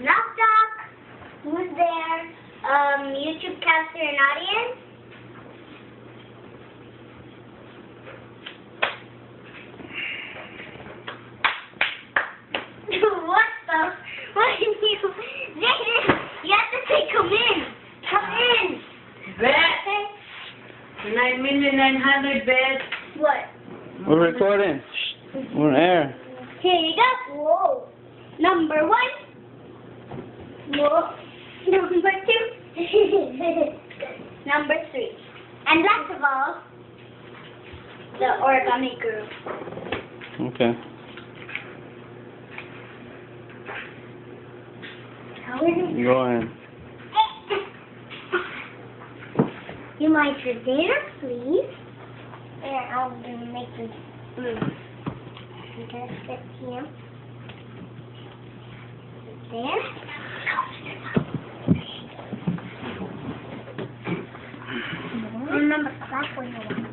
Knock knock. Who's there? YouTube caster and audience? What the? What did you? Jaeden, you have to say come in. Come in. Bet. 9,900,000 bet. What? We're recording. We're on air. Here you go. Whoa. Number 1. Whoa. Number 2. Number 3. And last of all, the origami group. Okay. How is it? Go ahead. You mind your dinner, please? And I'll make this blue. I'm gonna sit here. There. Remember, clap when you want.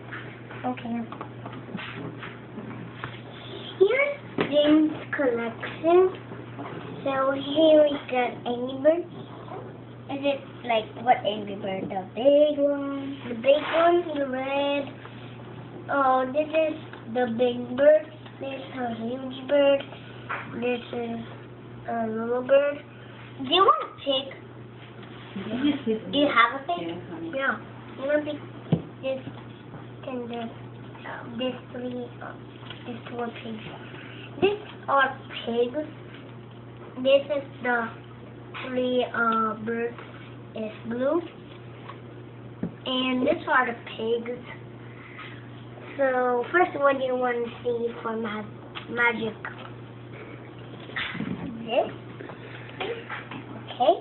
Okay. Here's James' collection. So here we got Angry Birds. Is it like what Angry Bird? The big one? The big one, the red. Oh, this is the big bird. This is a huge bird. This is a little bird. Do you want a pig? Do you have a pig? Yeah. You want this and this 4 pigs. These are pigs. This is the 3 birds is blue. And these are the pigs. So first one you want to see for magic. This. Okay.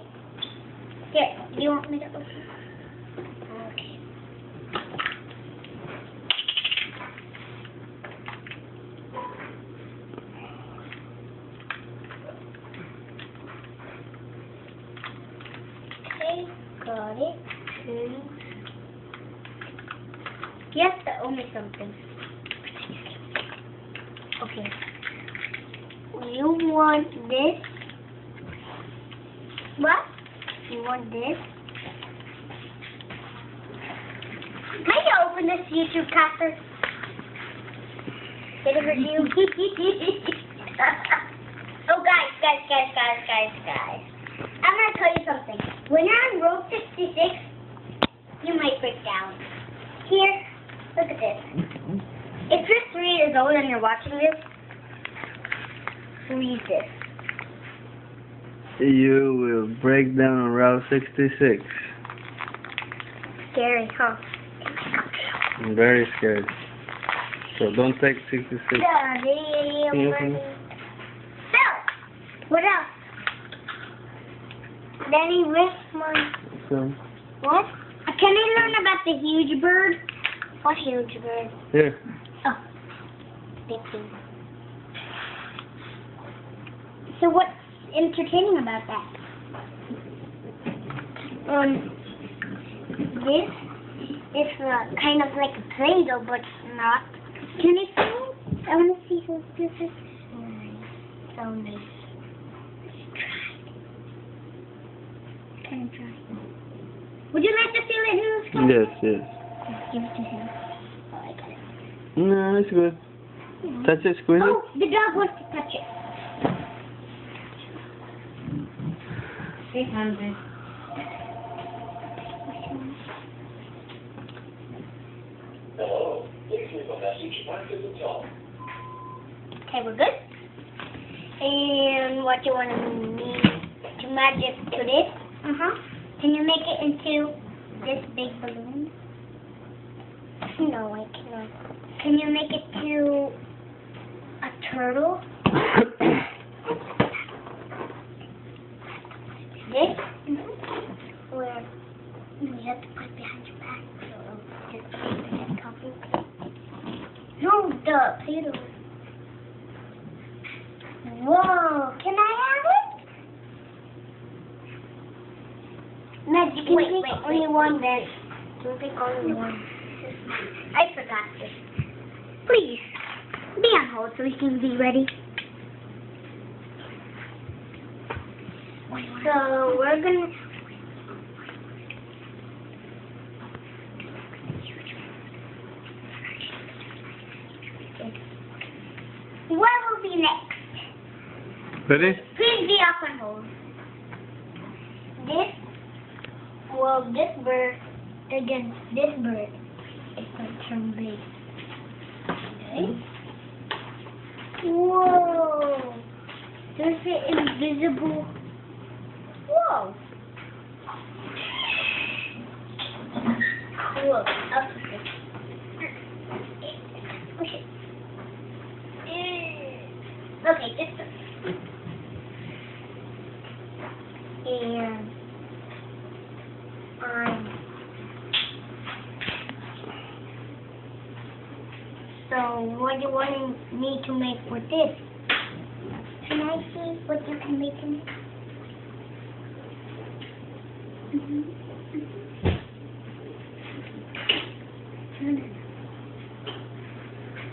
Here, do you want me to open? Okay. Okay, got it. You have to owe me something. Okay. You want this? What? You want this? Can you open this YouTube caster? Get it for you. Oh, guys. I'm going to tell you something. When you're on row 66, you might break down. Here, look at this. If you're 3 years old and you're watching this, read this. You will break down on Route 66. Scary, huh? I'm very scared. So don't take 66. So, what else? Danny, where's my... So, What? Can I learn about the huge bird? What huge bird? here. Oh, big thing. So what's entertaining about that? This is kind of like a Play-Doh, but not. Can I see? I want to see who this is. Nice. So nice. Let's try. Can I try? Would you like to feel it in the sky? Yes. Give it to him. Oh, I got it. No, it's good. Touch it, squeeze it. Oh, the dog wants to touch it. 300. Hello, please leave a message after the tone. Okay, we're good. And what do you want to magic to this? Can you make it into this big balloon? No, I cannot. Can you make it to a turtle? This? Where you have to put it behind your back. So just copy. No, the potato. Whoa, can I have it? Meg, you can pick only one then. You can pick only one. I forgot this. Please, be on hold so we can be ready. What So we're gonna. What will be next? Ready? Please be up and hold. This bird against this bird, it's going to turn big. Okay. Whoa! There's an invisible. Whoa! Cool. Up. Okay. Okay, this. And so what do you want me to make with this? Can I see what you can make in it?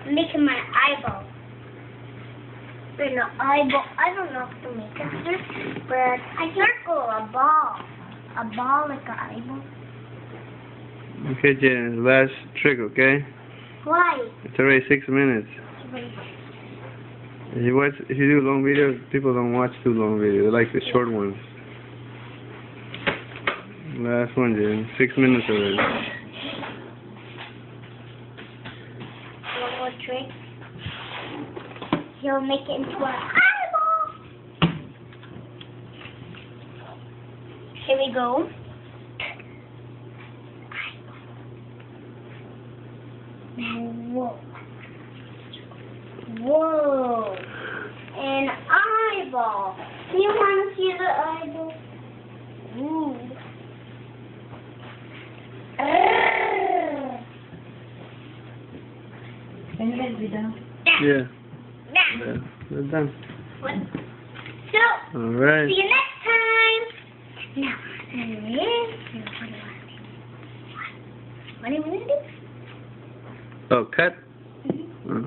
I'm making my eyeball. Wait, no, eyeball. I don't know how to make it, but I circle a ball. A ball like an eyeball. Okay, Jaeden, last trick, okay? Why? It's already 6 minutes. If you do long videos, people don't watch too long videos. They like the short ones. Last one, Jaeden. 6 minutes already. One more trick. He'll make it into an eyeball. Here we go. Whoa. Whoa. An eyeball. Do you want to see the eyeball? Ooh. Can you guys be done? Yeah. Yeah. We're done. What? So, Alright. see you next time. Now, what do you want to do? Oh, cut? Mm-hmm. Oh.